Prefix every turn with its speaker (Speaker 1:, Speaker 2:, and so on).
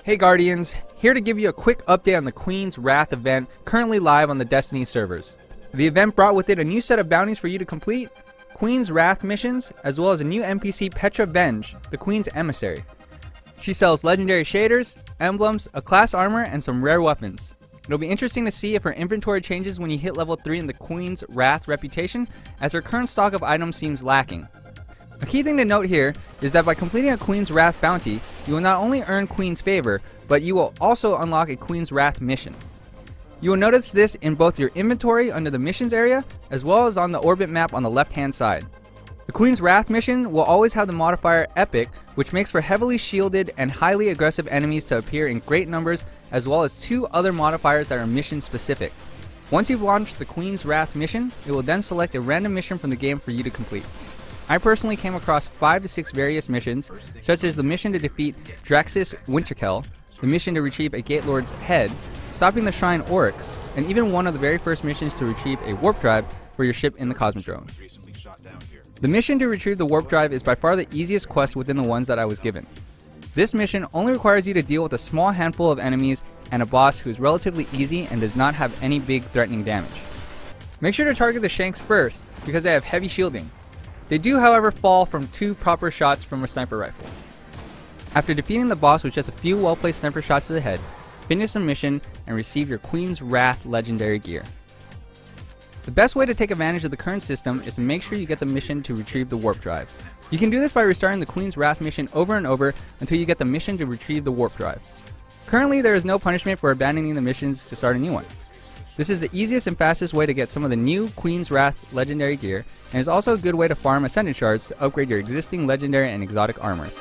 Speaker 1: Hey Guardians, here to give you a quick update on the Queen's Wrath event currently live on the Destiny servers. The event brought with it a new set of bounties for you to complete, Queen's Wrath missions, as well as a new NPC Petra Venge, the Queen's Emissary. She sells legendary shaders, emblems, a class armor, and some rare weapons. It'll be interesting to see if her inventory changes when you hit level 3 in the Queen's Wrath reputation, as her current stock of items seems lacking. A key thing to note here is that by completing a Queen's Wrath bounty, you will not only earn Queen's favor, but you will also unlock a Queen's Wrath mission. You will notice this in both your inventory under the missions area, as well as on the orbit map on the left hand side. The Queen's Wrath mission will always have the modifier Epic, which makes for heavily shielded and highly aggressive enemies to appear in great numbers, as well as 2 other modifiers that are mission specific. Once you've launched the Queen's Wrath mission, it will then select a random mission from the game for you to complete. I personally came across 5 to 6 various missions, such as the mission to defeat Draxus Winterkel, the mission to retrieve a Gate Lord's head, stopping the Shrine Oryx, and even one of the very first missions to retrieve a warp drive for your ship in the Cosmodrome. The mission to retrieve the warp drive is by far the easiest quest within the ones that I was given. This mission only requires you to deal with a small handful of enemies and a boss who is relatively easy and does not have any big threatening damage. Make sure to target the Shanks first, because they have heavy shielding. They do, however, fall from 2 proper shots from a sniper rifle. After defeating the boss with just a few well-placed sniper shots to the head, finish the mission and receive your Queen's Wrath legendary gear. The best way to take advantage of the current system is to make sure you get the mission to retrieve the warp drive. You can do this by restarting the Queen's Wrath mission over and over until you get the mission to retrieve the warp drive. Currently, there is no punishment for abandoning the missions to start a new one. This is the easiest and fastest way to get some of the new Queen's Wrath legendary gear, and is also a good way to farm Ascendant Shards to upgrade your existing legendary and exotic armors.